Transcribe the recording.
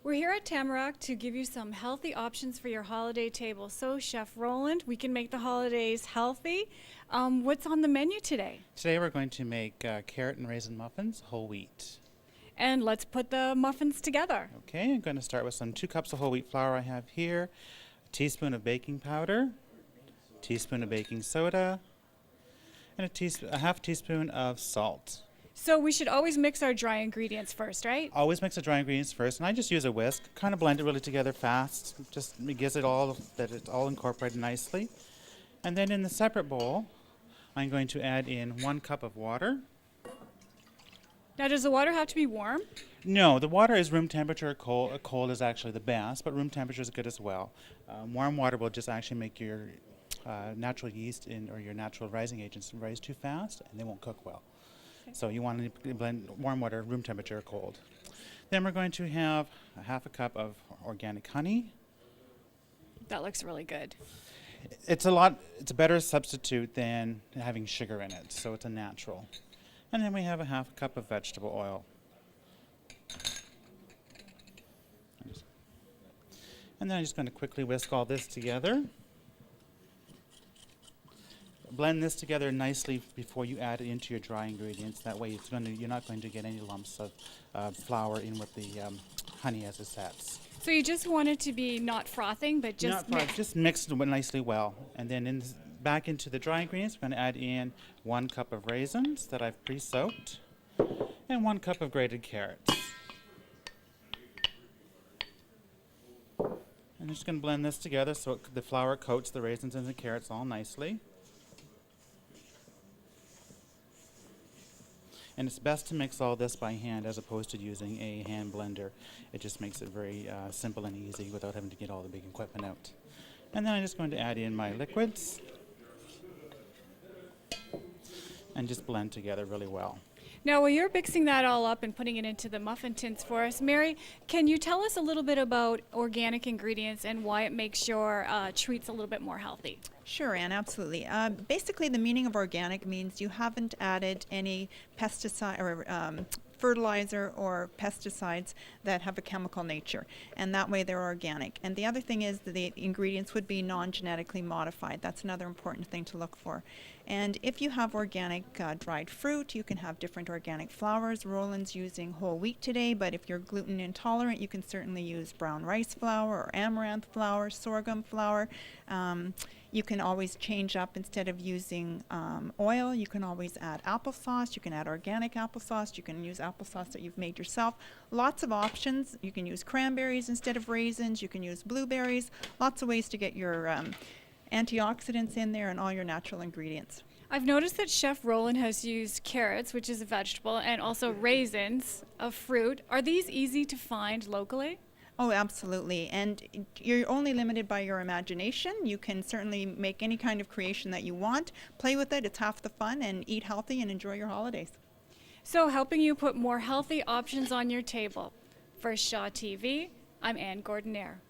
We're here at Tamarack to give you some healthy options for your holiday table. So, Chef Roland, we can make the holidays healthy. What's on the menu today? Today we're going to make carrot and raisin muffins, whole wheat. And let's put the muffins together. Okay, I'm going to start with some 2 cups of whole wheat flour I have here, a teaspoon of baking powder, a teaspoon of baking soda, and a half teaspoon of salt. So we should always mix our dry ingredients first, right? Always mix the dry ingredients first, and I just use a whisk, kind of blend it really together fast, just gives it all, that it's all incorporated nicely. And then in the separate bowl, I'm going to add in 1 cup of water. Now, does the water have to be warm? No, the water is room temperature. Cold is actually the best, but room temperature is good as well. Warm water will just actually make your natural yeast or your natural rising agents rise too fast, and they won't cook well. Okay. So you want to blend warm water, room temperature, or cold. Then we're going to have a half a cup of organic honey. That looks really good. It's a better substitute than having sugar in it, so it's a natural. And then we have a half a cup of vegetable oil. And then I'm just going to quickly whisk all this together. Blend this together nicely before you add it into your dry ingredients. That way you're not going to get any lumps of flour in with the honey as it sets. So you just want it to be not frothing, but just just mixed nicely well. And then back into the dry ingredients, we're going to add in 1 cup of raisins that I've pre-soaked and 1 cup of grated carrots. I'm just going to blend this together so the flour coats the raisins and the carrots all nicely. And it's best to mix all this by hand as opposed to using a hand blender. It just makes it very simple and easy without having to get all the big equipment out. And then I'm just going to add in my liquids and just blend together really well. Now, while you're mixing that all up and putting it into the muffin tins for us, Mary, can you tell us a little bit about organic ingredients and why it makes your treats a little bit more healthy? Sure, Anne, absolutely. Basically, the meaning of organic means you haven't added any pesticide or fertilizer or pesticides that have a chemical nature, and that way they're organic. And the other thing is that the ingredients would be non-genetically modified. That's another important thing to look for. And if you have organic dried fruit, you can have different organic flours. Roland's using whole wheat today, but if you're gluten intolerant, you can certainly use brown rice flour or amaranth flour, sorghum flour. You can always change up, instead of using oil, you can always add applesauce. You can add organic applesauce. You can use applesauce that you've made yourself. Lots of options. You can use cranberries instead of raisins. You can use blueberries. Lots of ways to get your antioxidants in there and all your natural ingredients. I've noticed that Chef Roland has used carrots, which is a vegetable, and also raisins, a fruit. Are these easy to find locally? Oh, absolutely. And you're only limited by your imagination. You can certainly make any kind of creation that you want. Play with it. It's half the fun. And eat healthy and enjoy your holidays. So, helping you put more healthy options on your table. For Shaw TV, I'm Ann Gordon-Air.